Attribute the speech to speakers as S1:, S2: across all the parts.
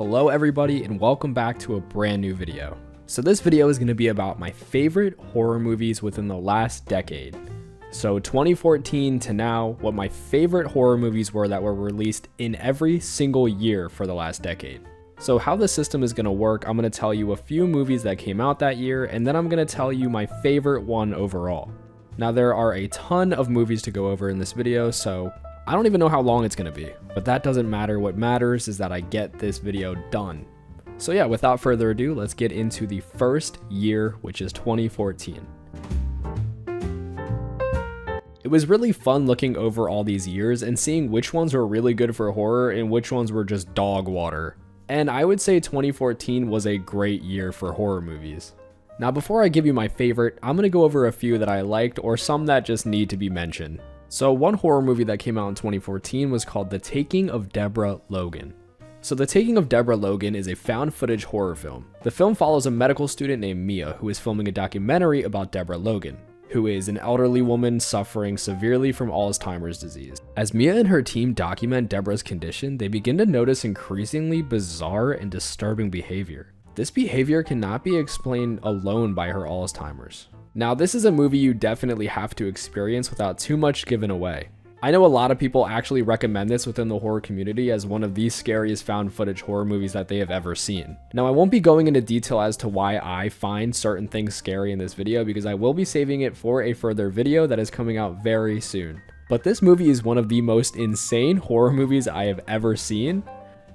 S1: Hello everybody and welcome back to a brand new video. So this video is going to be about my favorite horror movies within the last decade. So 2014 to now, what my favorite horror movies were that were released in every single year for the last decade. So how the system is going to work, I'm going to tell you a few movies that came out that year, and then I'm going to tell you my favorite one overall. Now there are a ton of movies to go over in this video, so I don't even know how long it's going to be, but that doesn't matter. What matters is that I get this video done. So yeah, without further ado, let's get into the first year, which is 2014. It was really fun looking over all these years and seeing which ones were really good for horror and which ones were just dog water. And I would say 2014 was a great year for horror movies. Now before I give you my favorite, I'm going to go over a few that I liked or some that just need to be mentioned. So one horror movie that came out in 2014 was called The Taking of Deborah Logan. So The Taking of Deborah Logan is a found footage horror film. The film follows a medical student named Mia who is filming a documentary about Deborah Logan, who is an elderly woman suffering severely from Alzheimer's disease. As Mia and her team document Deborah's condition, they begin to notice increasingly bizarre and disturbing behavior. This behavior cannot be explained alone by her Alzheimer's. Now, this is a movie you definitely have to experience without too much given away. I know a lot of people actually recommend this within the horror community as one of the scariest found footage horror movies that they have ever seen. Now, I won't be going into detail as to why I find certain things scary in this video because I will be saving it for a further video that is coming out very soon. But this movie is one of the most insane horror movies I have ever seen.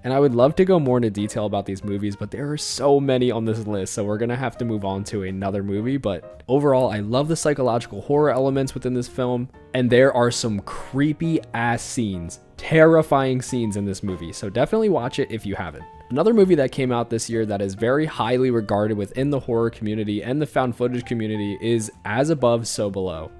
S1: And I would love to go more into detail about these movies, but there are so many on this list, so we're gonna have to move on to another movie. But overall, I love the psychological horror elements within this film, and there are some creepy ass scenes, terrifying scenes in this movie, so definitely watch it if you haven't. Another movie that came out this year that is very highly regarded within the horror community and the found footage community is As Above, So Below.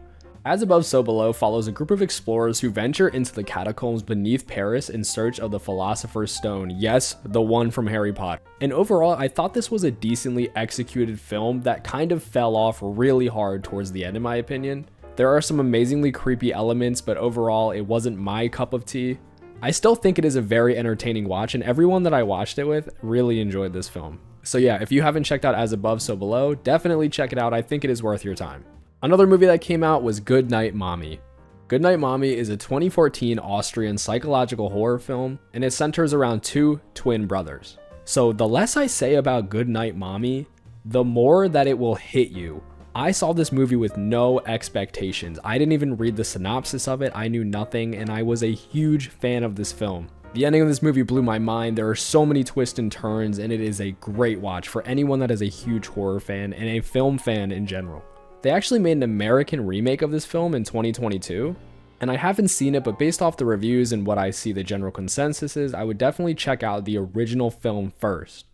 S1: As Above, So Below follows a group of explorers who venture into the catacombs beneath Paris in search of the Philosopher's Stone. Yes, the one from Harry Potter. And overall, I thought this was a decently executed film that kind of fell off really hard towards the end, in my opinion. There are some amazingly creepy elements, but overall, it wasn't my cup of tea. I still think it is a very entertaining watch, and everyone that I watched it with really enjoyed this film. So yeah, if you haven't checked out As Above, So Below, definitely check it out. I think it is worth your time. Another movie that came out was Good Night Mommy. Good Night Mommy is a 2014 Austrian psychological horror film, and it centers around two twin brothers. So the less I say about Good Night Mommy, the more that it will hit you. I saw this movie with no expectations. I didn't even read the synopsis of it. I knew nothing, and I was a huge fan of this film. The ending of this movie blew my mind. There are so many twists and turns, and it is a great watch for anyone that is a huge horror fan and a film fan in general. They actually made an American remake of this film in 2022, and I haven't seen it, but based off the reviews and what I see the general consensus is, I would definitely check out the original film first.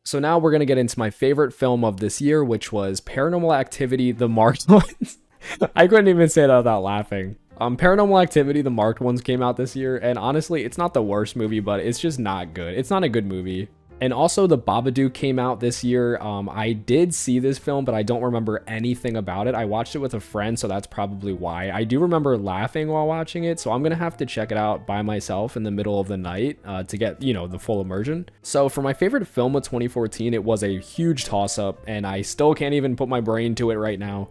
S1: So now we're going to get into my favorite film of this year, which was Paranormal Activity, The Marked Ones. I couldn't even say that without laughing. Paranormal Activity, The Marked Ones came out this year, and honestly, it's not the worst movie, but it's just not good. It's not a good movie. And also The Babadook came out this year. I did see this film, but I don't remember anything about it. I watched it with a friend, so that's probably why. I do remember laughing while watching it, so I'm gonna have to check it out by myself in the middle of the night to get, the full immersion. So for my favorite film of 2014, it was a huge toss-up, and I still can't even put my brain to it right now,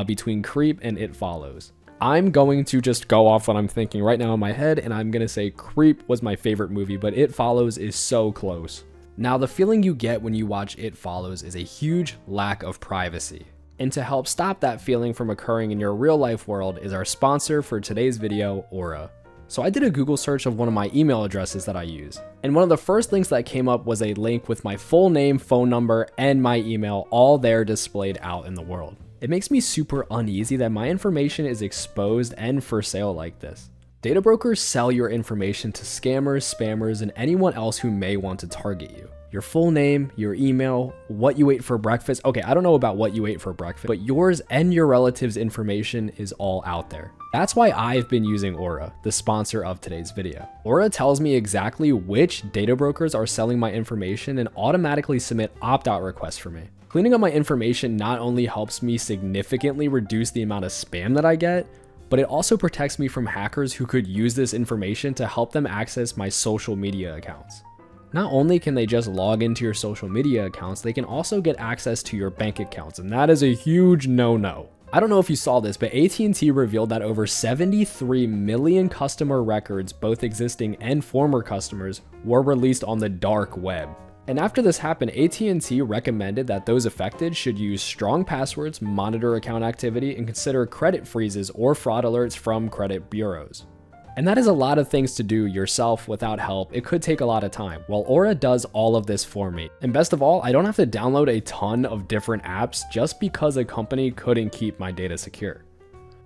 S1: between Creep and It Follows. I'm going to just go off what I'm thinking right now in my head, and I'm gonna say Creep was my favorite movie, but It Follows is so close. Now, the feeling you get when you watch It Follows is a huge lack of privacy. And to help stop that feeling from occurring in your real life world is our sponsor for today's video, Aura. So I did a Google search of one of my email addresses that I use. And one of the first links that came up was a link with my full name, phone number, and my email all there displayed out in the world. It makes me super uneasy that my information is exposed and for sale like this. Data brokers sell your information to scammers, spammers, and anyone else who may want to target you. Your full name, your email, what you ate for breakfast. Okay, I don't know about what you ate for breakfast, but yours and your relatives' information is all out there. That's why I've been using Aura, the sponsor of today's video. Aura tells me exactly which data brokers are selling my information and automatically submit opt-out requests for me. Cleaning up my information not only helps me significantly reduce the amount of spam that I get, but it also protects me from hackers who could use this information to help them access my social media accounts. Not only can they just log into your social media accounts, they can also get access to your bank accounts, and that is a huge no-no. I don't know if you saw this, but AT&T revealed that over 73 million customer records, both existing and former customers, were released on the dark web. And after this happened, AT&T recommended that those affected should use strong passwords, monitor account activity, and consider credit freezes or fraud alerts from credit bureaus. And that is a lot of things to do yourself without help. It could take a lot of time. Well, Aura does all of this for me. And best of all, I don't have to download a ton of different apps just because a company couldn't keep my data secure.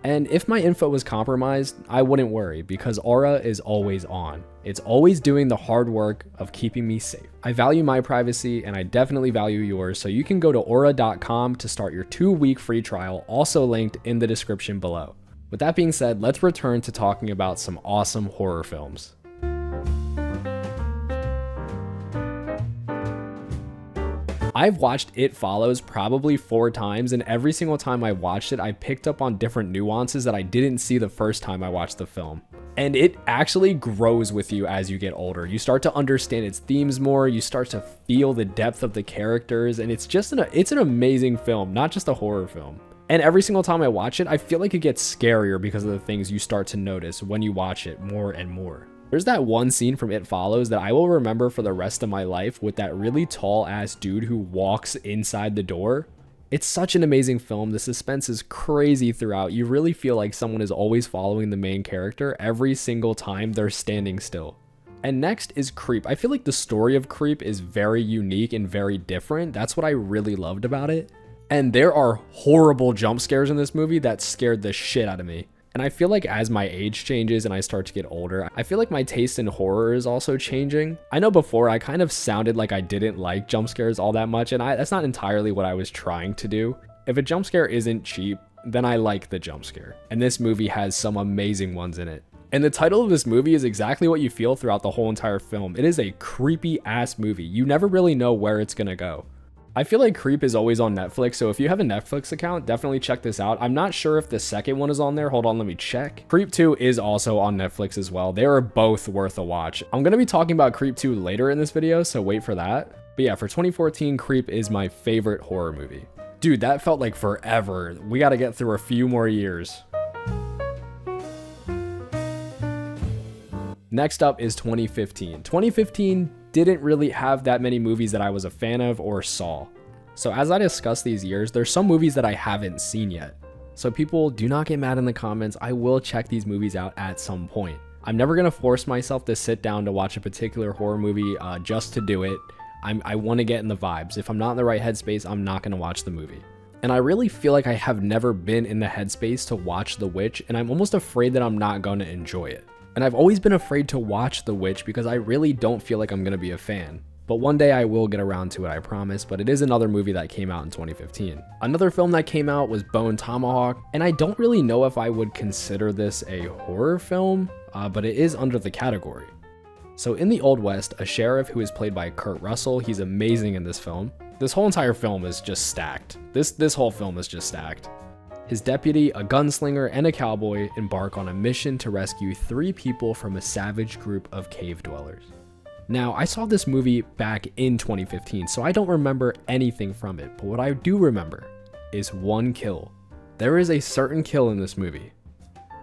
S1: And if my info was compromised, I wouldn't worry because Aura is always on. It's always doing the hard work of keeping me safe. I value my privacy and I definitely value yours, so you can go to aura.com to start your 2-week free trial, also linked in the description below. With that being said, let's return to talking about some awesome horror films. I've watched It Follows probably 4 times, and every single time I watched it, I picked up on different nuances that I didn't see the first time I watched the film. And it actually grows with you as you get older. You start to understand its themes more, you start to feel the depth of the characters, and it's an amazing film, not just a horror film. And every single time I watch it, I feel like it gets scarier because of the things you start to notice when you watch it more and more. There's that one scene from It Follows that I will remember for the rest of my life with that really tall ass dude who walks inside the door. It's such an amazing film. The suspense is crazy throughout. You really feel like someone is always following the main character every single time they're standing still. And next is Creep. I feel like the story of Creep is very unique and very different. That's what I really loved about it. And there are horrible jump scares in this movie that scared the shit out of me. And I feel like as my age changes and I start to get older, I feel like my taste in horror is also changing. I know before I kind of sounded like I didn't like jump scares all that much, and that's not entirely what I was trying to do. If a jump scare isn't cheap, then I like the jump scare. And this movie has some amazing ones in it. And the title of this movie is exactly what you feel throughout the whole entire film. It is a creepy ass movie. You never really know where it's gonna go. I feel like Creep is always on Netflix, so if you have a Netflix account, definitely check this out. I'm not sure if the second one is on there. Hold on, let me check. Creep 2 is also on Netflix as well. They are both worth a watch. I'm going to be talking about Creep 2 later in this video, so wait for that. But yeah, for 2014, Creep is my favorite horror movie. Dude, that felt like forever. We got to get through a few more years. Next up is 2015. 2015 didn't really have that many movies that I was a fan of or saw. So as I discuss these years, there's some movies that I haven't seen yet. So people, do not get mad in the comments. I will check these movies out at some point. I'm never gonna force myself to sit down to watch a particular horror movie just to do it. I want to get in the vibes. If I'm not in the right headspace, I'm not gonna watch the movie. And I really feel like I have never been in the headspace to watch The Witch, and I'm almost afraid that I'm not gonna enjoy it. And I've always been afraid to watch The Witch because I really don't feel like I'm going to be a fan. But one day I will get around to it, I promise, but it is another movie that came out in 2015. Another film that came out was Bone Tomahawk, and I don't really know if I would consider this a horror film, but it is under the category. So in the Old West, a sheriff who is played by Kurt Russell, he's amazing in this film. This whole entire film is just stacked. This whole film is just stacked. His deputy, a gunslinger, and a cowboy embark on a mission to rescue 3 people from a savage group of cave dwellers. Now, I saw this movie back in 2015, so I don't remember anything from it, but what I do remember is one kill. There is a certain kill in this movie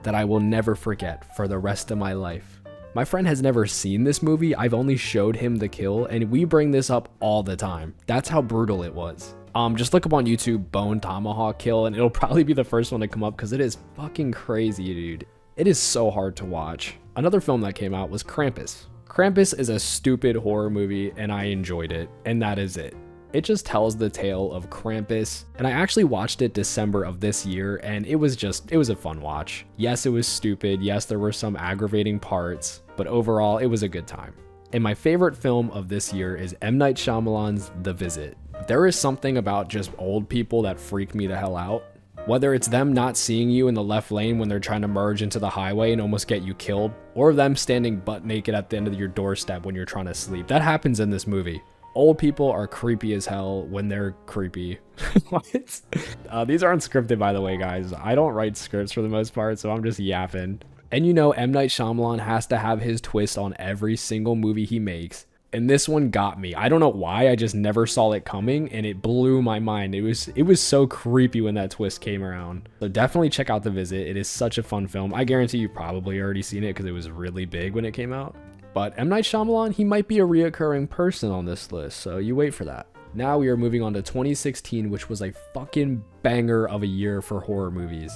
S1: that I will never forget for the rest of my life. My friend has never seen this movie. I've only showed him the kill, and we bring this up all the time. That's how brutal it was. Just look up on YouTube Bone Tomahawk kill, and it'll probably be the first one to come up because it is fucking crazy, dude. It is so hard to watch. Another film that came out was Krampus. Krampus is a stupid horror movie, and I enjoyed it, and that is it. It just tells the tale of Krampus, and I actually watched it December of this year, and it was a fun watch. Yes, it was stupid. Yes, there were some aggravating parts, but overall, it was a good time. And my favorite film of this year is M. Night Shyamalan's The Visit. There is something about just old people that freak me the hell out. Whether it's them not seeing you in the left lane when they're trying to merge into the highway and almost get you killed, or them standing butt naked at the end of your doorstep when you're trying to sleep. That happens in this movie. Old people are creepy as hell when they're creepy. What? These aren't scripted, by the way, guys. I don't write scripts for the most part, so I'm just yapping. And you know, M. Night Shyamalan has to have his twist on every single movie he makes. And this one got me. I don't know why, I just never saw it coming and it blew my mind. It was so creepy when that twist came around. So definitely check out The Visit. It is such a fun film. I guarantee you've probably already seen it because it was really big when it came out. But M. Night Shyamalan, he might be a reoccurring person on this list, so you wait for that. Now we are moving on to 2016, which was a fucking banger of a year for horror movies.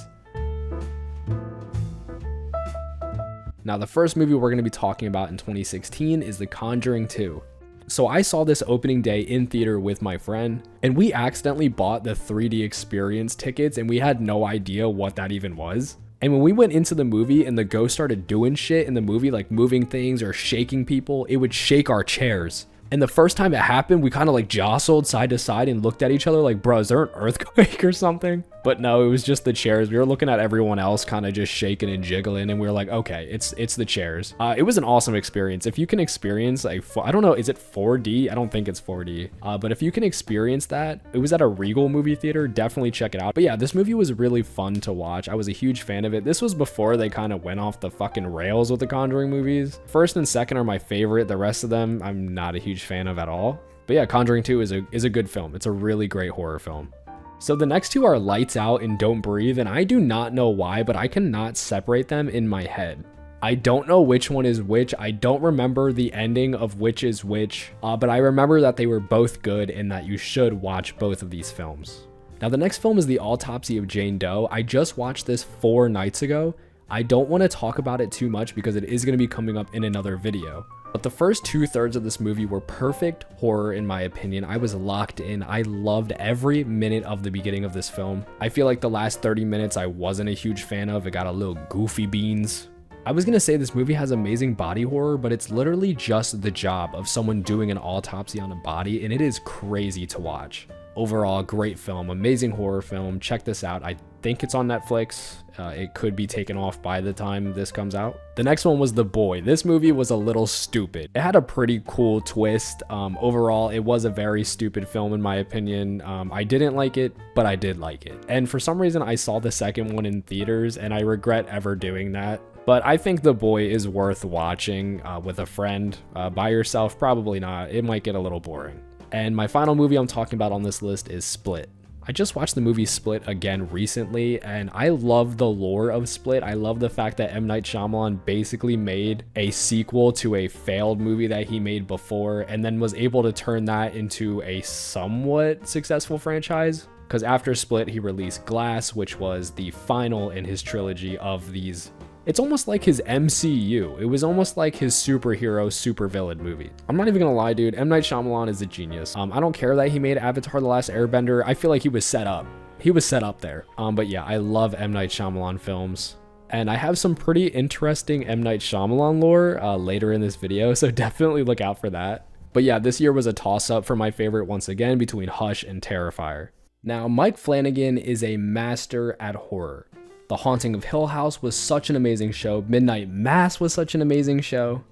S1: Now, the first movie we're going to be talking about in 2016 is The Conjuring 2. So I saw this opening day in theater with my friend, and we accidentally bought the 3D experience tickets, and we had no idea what that even was. And when we went into the movie and the ghost started doing shit in the movie, like moving things or shaking people, it would shake our chairs. And the first time it happened, we kind of like jostled side to side and looked at each other like, bro, is there an earthquake or something? But no, it was just the chairs. We were looking at everyone else kind of just shaking and jiggling, and we were like, okay, it's the chairs. It was an awesome experience. If you can experience like, I don't know, is it 4D? I don't think it's 4D. But if you can experience that, it was at a Regal movie theater, definitely check it out. But yeah, this movie was really fun to watch. I was a huge fan of it. This was before they kind of went off the fucking rails with the Conjuring movies. First and second are my favorite. The rest of them, I'm not a huge fan of at all. But yeah, Conjuring 2 is a good film. It's a really great horror film. So the next two are Lights Out and Don't Breathe, and I do not know why, but I cannot separate them in my head. I don't know which one is which. I don't remember the ending of which is which, but I remember that they were both good and that you should watch both of these films. Now the next film is The Autopsy of Jane Doe. I just watched this 4 nights ago. I don't want to talk about it too much because it is going to be coming up in another video. But the first 2/3 of this movie were perfect horror in my opinion. I was locked in. I loved every minute of the beginning of this film. I feel like the last 30 minutes I wasn't a huge fan of. It got a little goofy beans. I was gonna say this movie has amazing body horror, but it's literally just the job of someone doing an autopsy on a body, and it is crazy to watch. Overall, great film, amazing horror film. Check this out. I think it's on Netflix. It could be taken off by the time this comes out. The next one was The Boy. This movie was a little stupid. It had a pretty cool twist. Overall, it was a very stupid film in my opinion. I didn't like it, but I did like it. And for some reason, I saw the second one in theaters, and I regret ever doing that. But I think The Boy is worth watching with a friend. By yourself, probably not. It might get a little boring. And my final movie I'm talking about on this list is Split. I just watched the movie Split again recently, and I love the lore of Split. I love the fact that M. Night Shyamalan basically made a sequel to a failed movie that he made before, and then was able to turn that into a somewhat successful franchise. Because after Split, he released Glass, which was the final in his trilogy of these. It's almost like his MCU. It was almost like his superhero, supervillain movie. I'm not even gonna lie, dude. M. Night Shyamalan is a genius. I don't care that he made Avatar: The Last Airbender. I feel like he was set up. He was set up there. But yeah, I love M. Night Shyamalan films. And I have some pretty interesting M. Night Shyamalan lore later in this video, so definitely look out for that. But yeah, this year was a toss-up for my favorite once again between Hush and Terrifier. Now, Mike Flanagan is a master at horror. The Haunting of Hill House was such an amazing show. Midnight Mass was such an amazing show.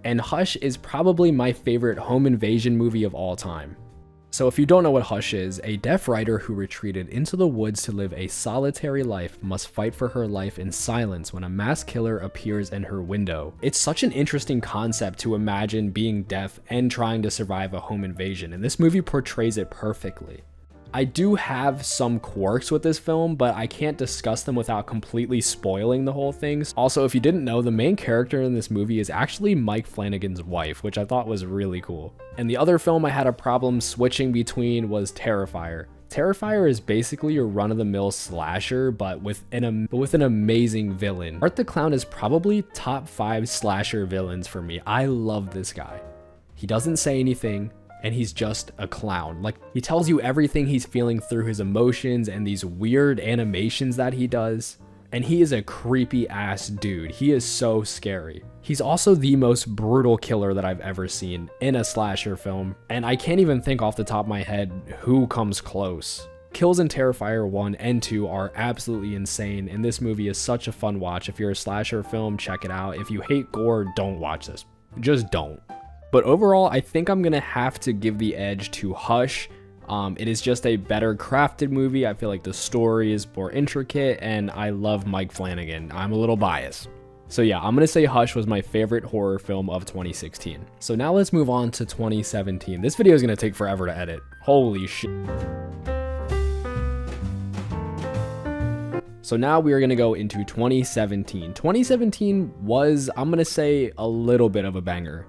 S1: And Hush is probably my favorite home invasion movie of all time. So if you don't know what Hush is, a deaf writer who retreated into the woods to live a solitary life must fight for her life in silence when a mass killer appears in her window. It's such an interesting concept to imagine being deaf and trying to survive a home invasion, and this movie portrays it perfectly. I do have some quirks with this film, but I can't discuss them without completely spoiling the whole thing. Also, if you didn't know, the main character in this movie is actually Mike Flanagan's wife, which I thought was really cool. And the other film I had a problem switching between was Terrifier. Terrifier is basically your run-of-the-mill slasher, but with an amazing villain. Art the Clown is probably top 5 slasher villains for me. I love this guy. He doesn't say anything, and he's just a clown. Like, he tells you everything he's feeling through his emotions and these weird animations that he does. And he is a creepy ass dude. He is so scary. He's also the most brutal killer that I've ever seen in a slasher film. And I can't even think off the top of my head who comes close. Kills in Terrifier 1 and 2 are absolutely insane, and this movie is such a fun watch. If you're a slasher film, check it out. If you hate gore, don't watch this. Just don't. But overall, I think I'm gonna have to give the edge to Hush. It is just a better crafted movie. I feel like the story is more intricate, and I love Mike Flanagan. I'm a little biased. So yeah, I'm gonna say Hush was my favorite horror film of 2016. So now let's move on to 2017. This video is gonna take forever to edit. Holy shit. So now we are gonna go into 2017. 2017 was, I'm gonna say, a little bit of a banger.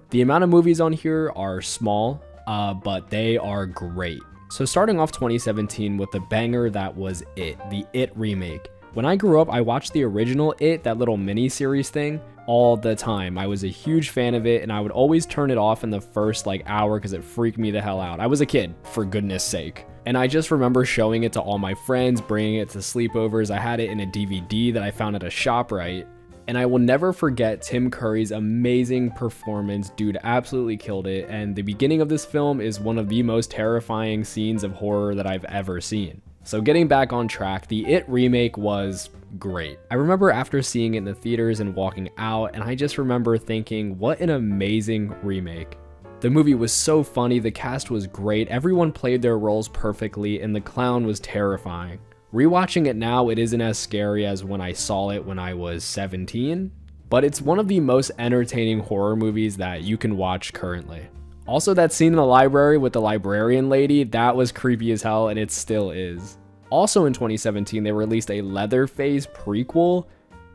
S1: The amount of movies on here are small, but they are great. So starting off 2017 with the banger that was the It remake. When I grew up, I watched the original It, that little mini-series thing, all the time. I was a huge fan of it, and I would always turn it off in the first hour because it freaked me the hell out. I was a kid, for goodness sake. And I just remember showing it to all my friends, bringing it to sleepovers. I had it in a DVD that I found at a ShopRite. And I will never forget Tim Curry's amazing performance. Dude absolutely killed it. And the beginning of this film is one of the most terrifying scenes of horror that I've ever seen. So getting back on track, the It remake was great. I remember after seeing it in the theaters and walking out, and I just remember thinking, what an amazing remake. The movie was so funny, the cast was great, everyone played their roles perfectly, and the clown was terrifying. Rewatching it now, it isn't as scary as when I saw it when I was 17, but it's one of the most entertaining horror movies that you can watch currently. Also, that scene in the library with the librarian lady, that was creepy as hell, and it still is. Also in 2017, they released a Leatherface prequel.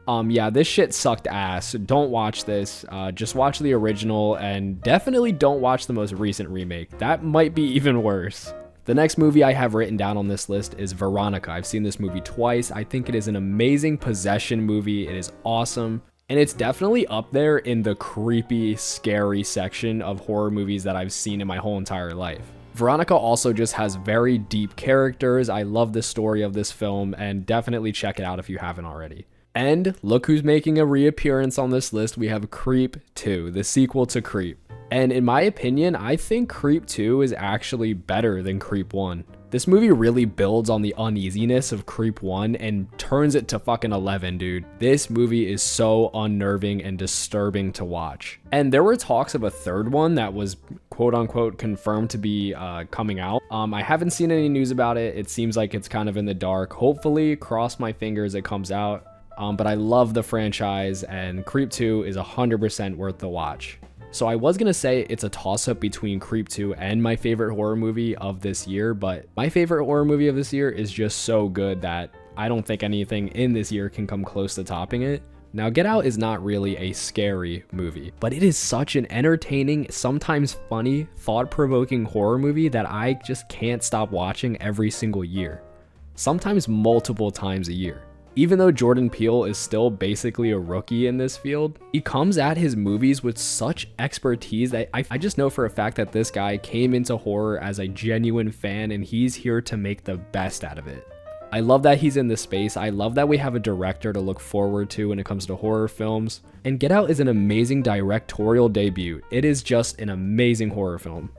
S1: Yeah, this shit sucked ass. Don't watch this. Just watch the original, and definitely don't watch the most recent remake. That might be even worse. The next movie I have written down on this list is Veronica. I've seen this movie twice. I think it is an amazing possession movie. It is awesome. And it's definitely up there in the creepy, scary section of horror movies that I've seen in my whole entire life. Veronica also just has very deep characters. I love the story of this film, and definitely check it out if you haven't already. And look who's making a reappearance on this list. We have Creep 2, the sequel to Creep. And in my opinion, I think Creep 2 is actually better than Creep 1. This movie really builds on the uneasiness of Creep 1 and turns it to fucking 11, dude. This movie is so unnerving and disturbing to watch. And there were talks of a third one that was quote unquote confirmed to be coming out. I haven't seen any news about it. It seems like it's kind of in the dark. Hopefully, cross my fingers it comes out. But I love the franchise, and Creep 2 is 100% worth the watch. So I was going to say it's a toss-up between Creep 2 and my favorite horror movie of this year, but my favorite horror movie of this year is just so good that I don't think anything in this year can come close to topping it. Now, Get Out is not really a scary movie, but it is such an entertaining, sometimes funny, thought-provoking horror movie that I just can't stop watching every single year, sometimes multiple times a year. Even though Jordan Peele is still basically a rookie in this field, he comes at his movies with such expertise that I just know for a fact that this guy came into horror as a genuine fan, and he's here to make the best out of it. I love that he's in this space. I love that we have a director to look forward to when it comes to horror films. And Get Out is an amazing directorial debut. It is just an amazing horror film.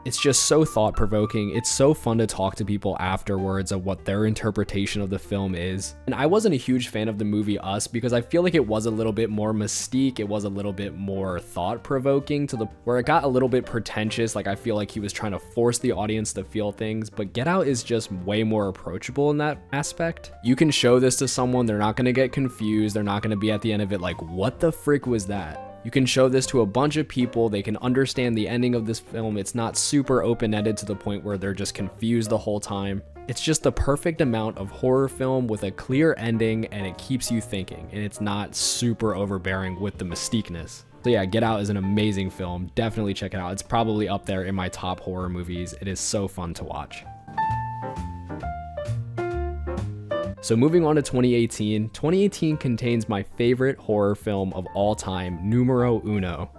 S1: It's just so thought-provoking. It's so fun to talk to people afterwards of what their interpretation of the film is. And I wasn't a huge fan of the movie Us because I feel like it was a little bit more mystique. It was a little bit more thought-provoking to the where it got a little bit pretentious. Like I feel like he was trying to force the audience to feel things, but Get Out is just way more approachable in that aspect. You can show this to someone, they're not going to get confused. They're not going to be at the end of it like, what the frick was that? You can show this to a bunch of people, they can understand the ending of this film. It's not super open-ended to the point where they're just confused the whole time. It's just the perfect amount of horror film with a clear ending, and it keeps you thinking, and it's not super overbearing with the mystiqueness. So yeah, Get Out is an amazing film. Definitely check it out. It's probably up there in my top horror movies. It is so fun to watch. So moving on to 2018, 2018 contains my favorite horror film of all time, numero uno.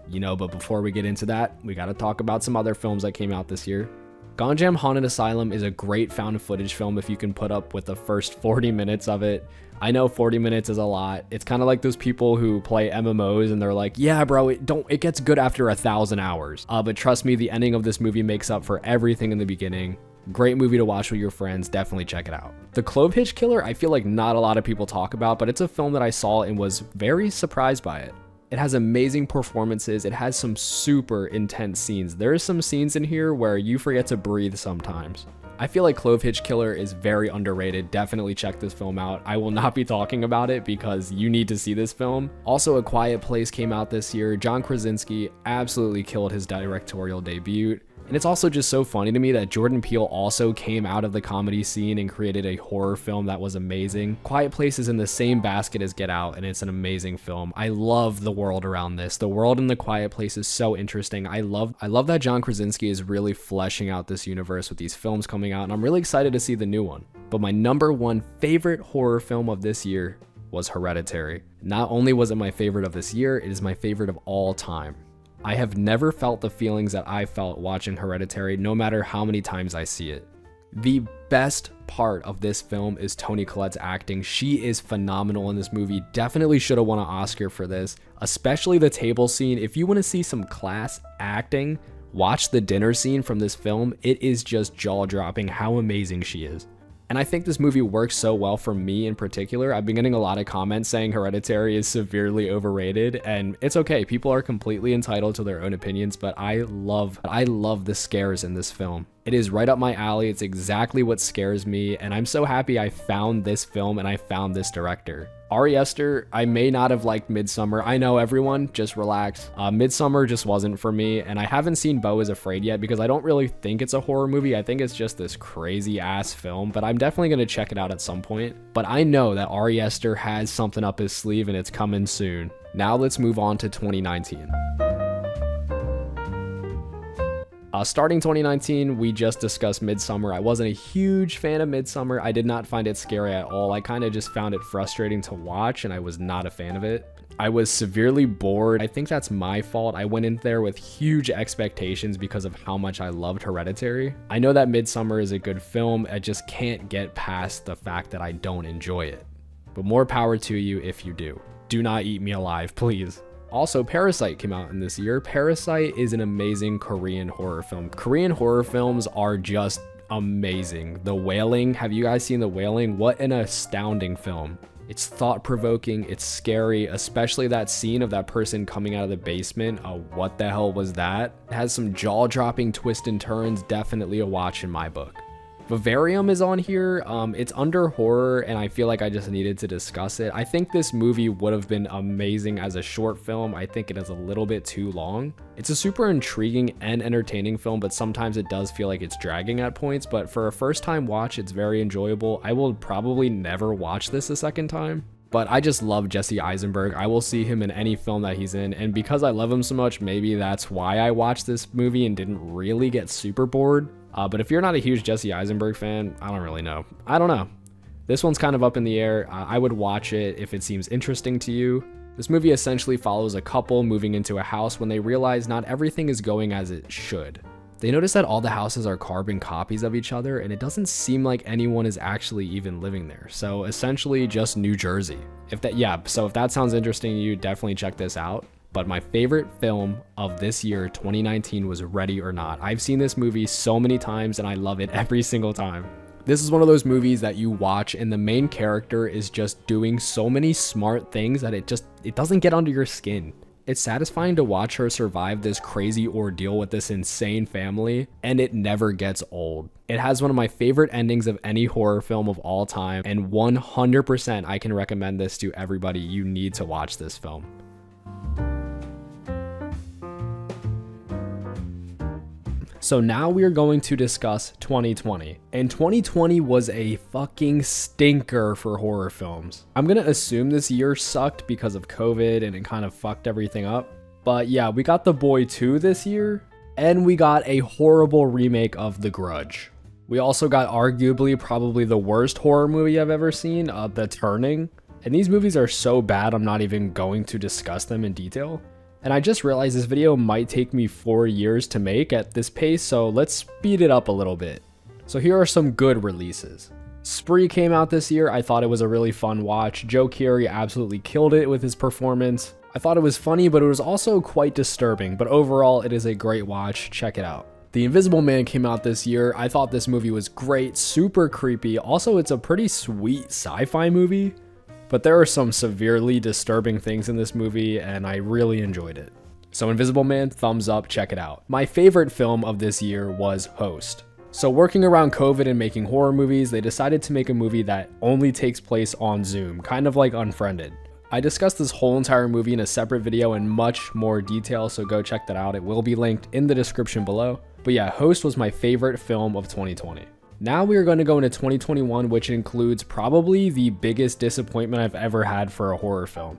S1: But before we get into that, we gotta talk about some other films that came out this year. Gone Jam Haunted Asylum is a great found footage film if you can put up with the first 40 minutes of it. I know 40 minutes is a lot. It's kind of like those people who play MMOs and they're like, yeah, bro, it gets good after 1,000 hours. But trust me, the ending of this movie makes up for everything in the beginning. Great movie to watch with your friends. Definitely check it out. The Clove Hitch Killer, I feel like not a lot of people talk about, but it's a film that I saw and was very surprised by it. It has amazing performances. It has some super intense scenes. There are some scenes in here where you forget to breathe sometimes. I feel like Clove Hitch Killer is very underrated. Definitely check this film out. I will not be talking about it because you need to see this film. Also, A Quiet Place came out this year. John Krasinski absolutely killed his directorial debut. And it's also just so funny to me that Jordan Peele also came out of the comedy scene and created a horror film that was amazing. Quiet Place is in the same basket as Get Out, and it's an amazing film. I love the world around this. The world in The Quiet Place is so interesting. I love that John Krasinski is really fleshing out this universe with these films coming out, and I'm really excited to see the new one. But my number one favorite horror film of this year was Hereditary. Not only was it my favorite of this year, it is my favorite of all time. I have never felt the feelings that I felt watching Hereditary, no matter how many times I see it. The best part of this film is Toni Collette's acting. She is phenomenal in this movie. Definitely should have won an Oscar for this, especially the table scene. If you want to see some class acting, watch the dinner scene from this film. It is just jaw-dropping how amazing she is. And I think this movie works so well for me in particular. I've been getting a lot of comments saying Hereditary is severely overrated, and it's okay. People are completely entitled to their own opinions, but I love the scares in this film. It is right up my alley. It's exactly what scares me, and I'm so happy I found this film and I found this director. Ari Aster, I may not have liked Midsommar. I know, everyone, just relax. Midsommar just wasn't for me, and I haven't seen Beau is Afraid yet because I don't really think it's a horror movie. I think it's just this crazy ass film, but I'm definitely going to check it out at some point. But I know that Ari Aster has something up his sleeve and it's coming soon. Now let's move on to 2019. Starting 2019, we just discussed Midsommar. I wasn't a huge fan of Midsommar. I did not find it scary at all. I kind of just found it frustrating to watch, and I was not a fan of it. I was severely bored. I think that's my fault. I went in there with huge expectations because of how much I loved Hereditary. I know that Midsommar is a good film. I just can't get past the fact that I don't enjoy it. But more power to you if you do. Do not eat me alive, please. Also, Parasite came out in this year. Parasite is an amazing Korean horror film. Korean horror films are just amazing. The Wailing, have you guys seen The Wailing? What an astounding film. It's thought-provoking, it's scary, especially that scene of that person coming out of the basement. What the hell was that? It has some jaw-dropping twists and turns, definitely a watch in my book. Vivarium is on here. It's under horror, and I feel like I just needed to discuss it. I think this movie would have been amazing as a short film. I think it is a little bit too long. It's a super intriguing and entertaining film, but sometimes it does feel like it's dragging at points. But for a first-time watch, it's very enjoyable. I will probably never watch this a second time. But I just love Jesse Eisenberg. I will see him in any film that he's in. And because I love him so much, maybe that's why I watched this movie and didn't really get super bored. But if you're not a huge Jesse Eisenberg fan, I don't really know. I don't know. This one's kind of up in the air. I would watch it if it seems interesting to you. This movie essentially follows a couple moving into a house when they realize not everything is going as it should. They notice that all the houses are carbon copies of each other, and it doesn't seem like anyone is actually even living there. So essentially just New Jersey. So if that sounds interesting to you, definitely check this out. But my favorite film of this year, 2019, was Ready or Not. I've seen this movie so many times and I love it every single time. This is one of those movies that you watch and the main character is just doing so many smart things that it doesn't get under your skin. It's satisfying to watch her survive this crazy ordeal with this insane family, and it never gets old. It has one of my favorite endings of any horror film of all time, and 100% I can recommend this to everybody. You need to watch this film. So now we are going to discuss 2020. And 2020 was a fucking stinker for horror films. I'm gonna assume this year sucked because of COVID and it kind of fucked everything up. But yeah, we got The Boy 2 this year, and we got a horrible remake of The Grudge. We also got arguably probably the worst horror movie I've ever seen, The Turning. And these movies are so bad I'm not even going to discuss them in detail. And I just realized this video might take me 4 years to make at this pace, so let's speed it up a little bit. So here are some good releases. Spree came out this year. I thought it was a really fun watch. Joe Keery absolutely killed it with his performance. I thought it was funny, but it was also quite disturbing, but overall it is a great watch. Check it out. The Invisible Man came out this year. I thought this movie was great, super creepy. Also, it's a pretty sweet sci-fi movie. but there are some severely disturbing things in this movie, and I really enjoyed it. So Invisible Man, thumbs up, check it out. My favorite film of this year was Host. So working around COVID and making horror movies, they decided to make a movie that only takes place on Zoom, kind of like Unfriended. I discussed this whole entire movie in a separate video in much more detail, so go check that out. It will be linked in the description below. But yeah, Host was my favorite film of 2020. Now we are going to go into 2021, which includes probably the biggest disappointment I've ever had for a horror film.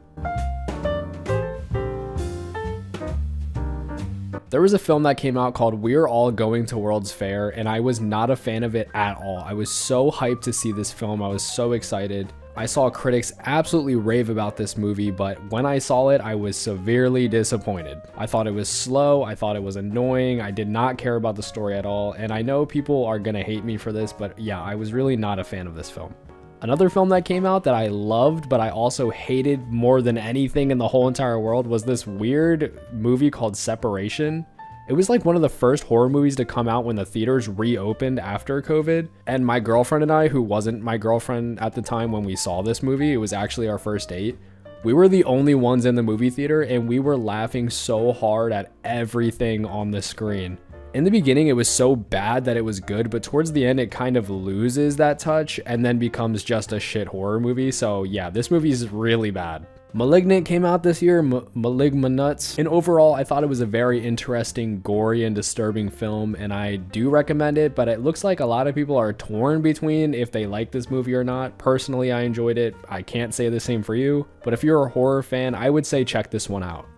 S1: There was a film that came out called We're All Going to World's Fair, and I was not a fan of it at all. I was so hyped to see this film. I was so excited. I saw critics absolutely rave about this movie, but when I saw it, I was severely disappointed. I thought it was slow. I thought it was annoying. I did not care about the story at all. And I know people are gonna hate me for this, but yeah, I was really not a fan of this film. Another film that came out that I loved, but I also hated more than anything in the whole entire world was this weird movie called Separation. It was like one of the first horror movies to come out when the theaters reopened after COVID. And my girlfriend and I, who wasn't my girlfriend at the time when we saw this movie, it was actually our first date. We were the only ones in the movie theater, and we were laughing so hard at everything on the screen. In the beginning, it was so bad that it was good, but towards the end, it kind of loses that touch and then becomes just a shit horror movie. So yeah, this movie is really bad. Malignant came out this year, Malignant, and overall, I thought it was a very interesting, gory, and disturbing film, and I do recommend it, but it looks like a lot of people are torn between if they like this movie or not. Personally, I enjoyed it. I can't say the same for you, but if you're a horror fan, I would say check this one out.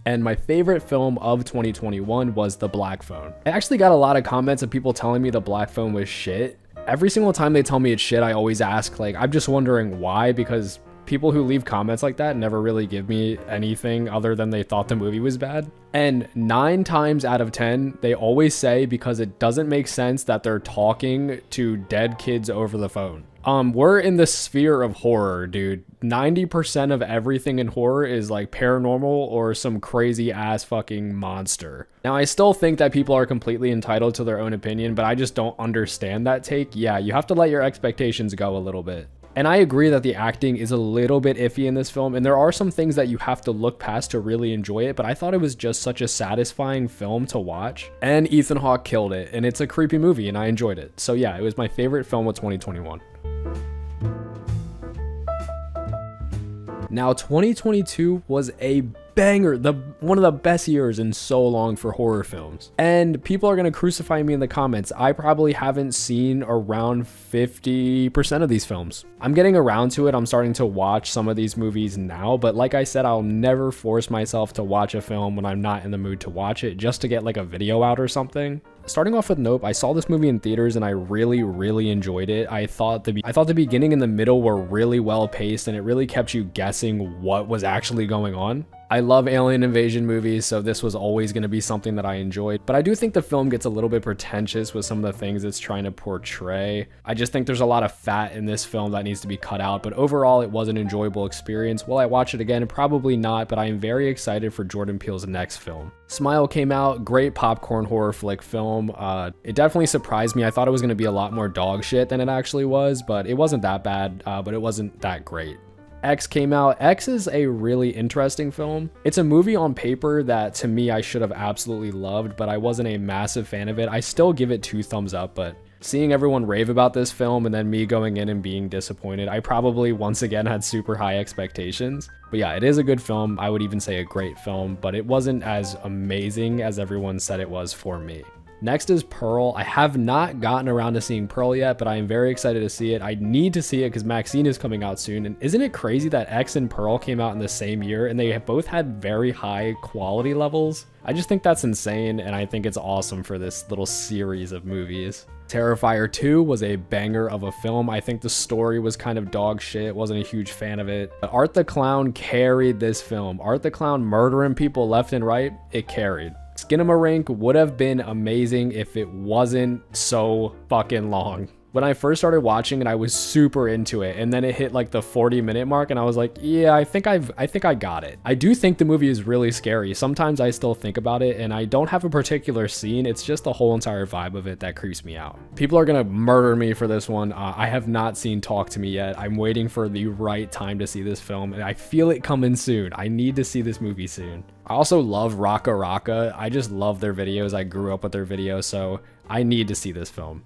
S1: And my favorite film of 2021 was The Black Phone. I actually got a lot of comments of people telling me The Black Phone was shit. Every single time they tell me it's shit, I always ask, like, I'm just wondering why, because people who leave comments like that never really give me anything other than they thought the movie was bad. And 9 times out of 10, they always say because it doesn't make sense that they're talking to dead kids over the phone. We're in the sphere of horror, dude. 90% of everything in horror is like paranormal or some crazy ass fucking monster. Now, I still think that people are completely entitled to their own opinion, but I just don't understand that take. Yeah, you have to let your expectations go a little bit. And I agree that the acting is a little bit iffy in this film, and there are some things that you have to look past to really enjoy it, but I thought it was just such a satisfying film to watch. And Ethan Hawke killed it, and it's a creepy movie, and I enjoyed it. So yeah, it was my favorite film of 2021. Now, 2022 was a banger, one of the best years in so long for horror films. And people are going to crucify me in the comments. I probably haven't seen around 50% of these films. I'm getting around to it. I'm starting to watch some of these movies now, but like I said, I'll never force myself to watch a film when I'm not in the mood to watch it just to get like a video out or something. Starting off with Nope, I saw this movie in theaters and I really enjoyed it. I thought the beginning and the middle were really well paced, and it really kept you guessing what was actually going on. I love alien invasion movies, so this was always going to be something that I enjoyed, but I do think the film gets a little bit pretentious with some of the things it's trying to portray. I just think there's a lot of fat in this film that needs to be cut out, but overall it was an enjoyable experience. Will I watch it again? Probably not, but I am very excited for Jordan Peele's next film. Smile came out, great popcorn horror flick film. It definitely surprised me. I thought it was going to be a lot more dog shit than it actually was, but it wasn't that bad, but it wasn't that great. X came out. X is a really interesting film. It's a movie on paper that to me I should have absolutely loved, but I wasn't a massive fan of it. I still give it 2 thumbs up, but seeing everyone rave about this film and then me going in and being disappointed, I probably once again had super high expectations. But yeah, it is a good film. I would even say a great film, but it wasn't as amazing as everyone said it was for me. Next is Pearl. I have not gotten around to seeing Pearl yet, but I am very excited to see it. I need to see it because Maxine is coming out soon. And isn't it crazy that X and Pearl came out in the same year and they both had very high quality levels? I just think that's insane, and I think it's awesome for this little series of movies. Terrifier 2 was a banger of a film. I think the story was kind of dog shit. Wasn't a huge fan of it. But Art the Clown carried this film. Art the Clown murdering people left and right, it carried. Skinamarink would have been amazing if it wasn't so fucking long. When I first started watching it, I was super into it, and then it hit like the 40-minute mark, and I was like, yeah, I think I got it. I do think the movie is really scary. Sometimes I still think about it, and I don't have a particular scene. It's just the whole entire vibe of it that creeps me out. People are gonna murder me for this one. I have not seen Talk to Me yet. I'm waiting for the right time to see this film, and I feel it coming soon. I need to see this movie soon. I also love Raka Raka. I just love their videos. I grew up with their videos, so I need to see this film.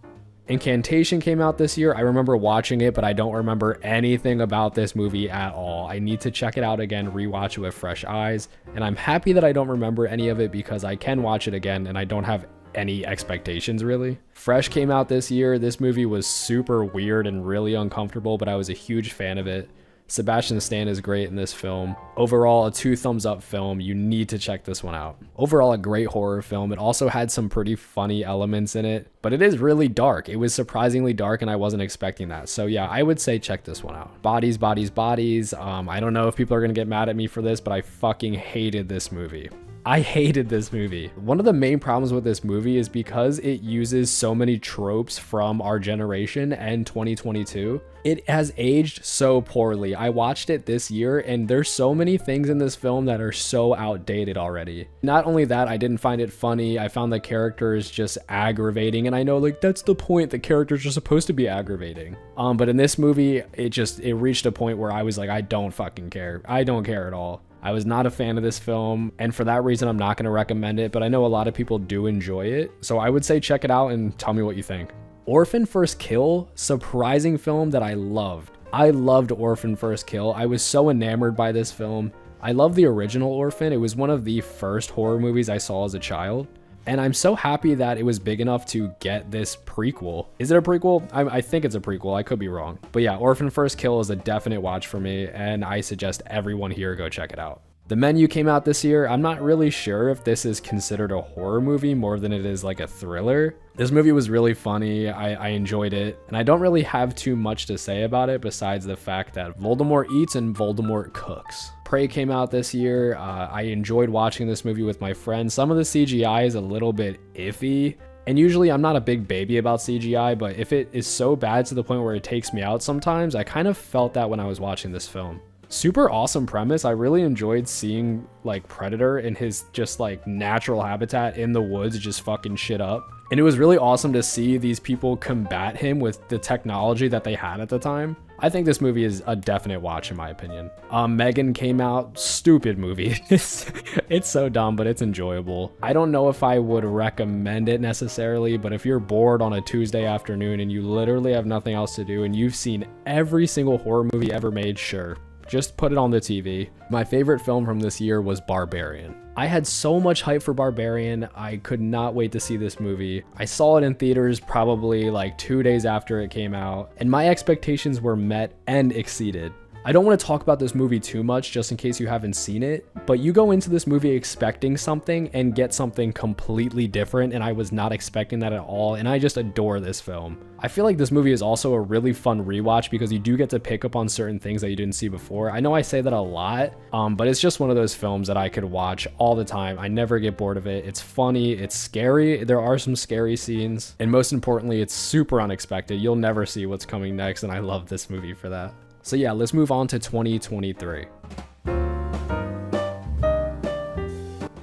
S1: Incantation came out this year. I remember watching it, but I don't remember anything about this movie at all. I need to check it out again, rewatch it with fresh eyes, and I'm happy that I don't remember any of it because I can watch it again and I don't have any expectations really. Fresh came out this year. This movie was super weird and really uncomfortable, but I was a huge fan of it. Sebastian Stan is great in this film. Overall, a 2 thumbs up film. You need to check this one out. Overall, a great horror film. It also had some pretty funny elements in it, but it is really dark. It was surprisingly dark and I wasn't expecting that. So yeah, I would say check this one out. Bodies, Bodies, Bodies. I don't know if people are gonna get mad at me for this, but I fucking hated this movie. I hated this movie. One of the main problems with this movie is because it uses so many tropes from our generation and 2022. It has aged so poorly. I watched it this year and there's so many things in this film that are so outdated already. Not only that, I didn't find it funny. I found the characters just aggravating, and I know like that's the point. The characters are supposed to be aggravating. But in this movie, it reached a point where I was like, I don't fucking care. I don't care at all. I was not a fan of this film, and for that reason, I'm not going to recommend it, but I know a lot of people do enjoy it, so I would say check it out and tell me what you think. Orphan First Kill, surprising film that I loved. I loved Orphan First Kill. I was so enamored by this film. I love the original Orphan. It was one of the first horror movies I saw as a child. And I'm so happy that it was big enough to get this prequel. Is it a prequel? I think it's a prequel. I could be wrong. But yeah, Orphan First Kill is a definite watch for me, and I suggest everyone here go check it out. The Menu came out this year. I'm not really sure if this is considered a horror movie more than it is like a thriller. This movie was really funny. I enjoyed it, and I don't really have too much to say about it besides the fact that Voldemort eats and Voldemort cooks. Prey came out this year. I enjoyed watching this movie with my friends. Some of the CGI is a little bit iffy, and usually I'm not a big baby about CGI, but if it is so bad to the point where it takes me out sometimes, I kind of felt that when I was watching this film. Super awesome premise. I really enjoyed seeing like Predator in his just like natural habitat in the woods just fucking shit up. And it was really awesome to see these people combat him with the technology that they had at the time. I think this movie is a definite watch in my opinion. Megan came out, stupid movie. It's so dumb, but it's enjoyable. I don't know if I would recommend it necessarily, but if you're bored on a Tuesday afternoon and you literally have nothing else to do and you've seen every single horror movie ever made, sure. Just put it on the TV. My favorite film from this year was Barbarian. I had so much hype for Barbarian. I could not wait to see this movie. I saw it in theaters probably like 2 days after it came out, and my expectations were met and exceeded. I don't want to talk about this movie too much just in case you haven't seen it, but you go into this movie expecting something and get something completely different, and I was not expecting that at all, and I just adore this film. I feel like this movie is also a really fun rewatch because you do get to pick up on certain things that you didn't see before. I know I say that a lot, but it's just one of those films that I could watch all the time. I never get bored of it. It's funny, it's scary, there are some scary scenes, and most importantly, it's super unexpected. You'll never see what's coming next, and I love this movie for that. So yeah, let's move on to 2023.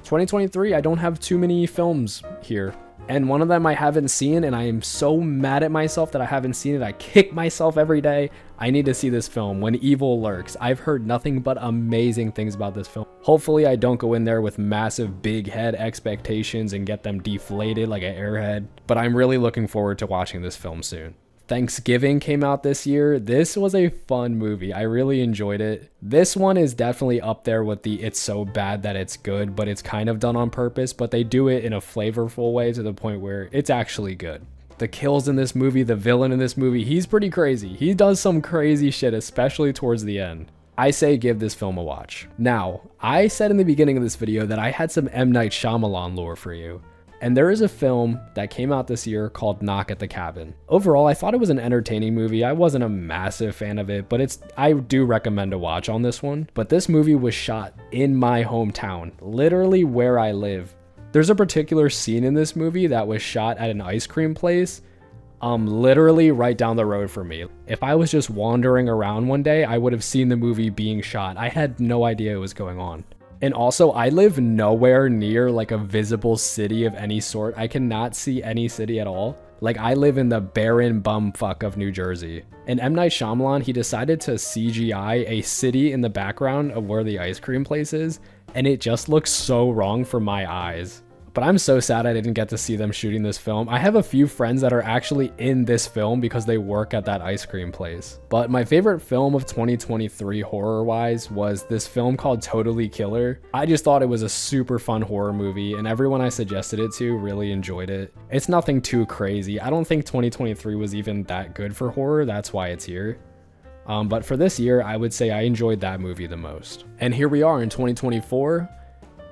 S1: 2023, I don't have too many films here. And one of them I haven't seen, and I am so mad at myself that I haven't seen it. I kick myself every day. I need to see this film, When Evil Lurks. I've heard nothing but amazing things about this film. Hopefully I don't go in there with massive big head expectations and get them deflated like an airhead. But I'm really looking forward to watching this film soon. Thanksgiving came out this year. This was a fun movie. I really enjoyed it. This one is definitely up there with the it's so bad that it's good, but it's kind of done on purpose, but they do it in a flavorful way to the point where it's actually good. The kills in this movie, the villain in this movie, he's pretty crazy. He does some crazy shit, especially towards the end. I say give this film a watch. Now, I said in the beginning of this video that I had some M. Night Shyamalan lore for you. And there is a film that came out this year called Knock at the Cabin. Overall, I thought it was an entertaining movie. I wasn't a massive fan of it, but I do recommend a watch on this one. But this movie was shot in my hometown, literally where I live. There's a particular scene in this movie that was shot at an ice cream place. Literally right down the road from me. If I was just wandering around one day, I would have seen the movie being shot. I had no idea it was going on. And also, I live nowhere near like a visible city of any sort. I cannot see any city at all. Like, I live in the barren bumfuck of New Jersey. And M. Night Shyamalan, he decided to CGI a city in the background of where the ice cream place is, and it just looks so wrong for my eyes. But I'm so sad I didn't get to see them shooting this film. I have a few friends that are actually in this film because they work at that ice cream place. But my favorite film of 2023 horror-wise was this film called Totally Killer. I just thought it was a super fun horror movie, and everyone I suggested it to really enjoyed it. It's nothing too crazy. I don't think 2023 was even that good for horror. That's why it's here. But for this year, I would say I enjoyed that movie the most. And here we are in 2024.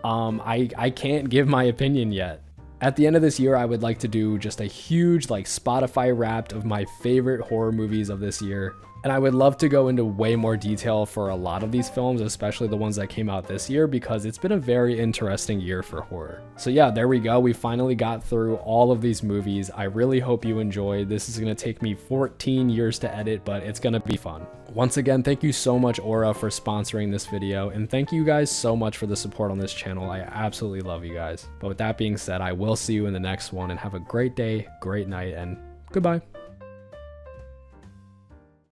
S1: I can't give my opinion yet. At the end of this year, I would like to do just a huge like Spotify Wrapped of my favorite horror movies of this year. And I would love to go into way more detail for a lot of these films, especially the ones that came out this year, because it's been a very interesting year for horror. So yeah, there we go. We finally got through all of these movies. I really hope you enjoyed. This is going to take me 14 years to edit, but it's going to be fun. Once again, thank you so much, Aura, for sponsoring this video, and thank you guys so much for the support on this channel. I absolutely love you guys. But with that being said, I will see you in the next one, and have a great day, great night, and goodbye.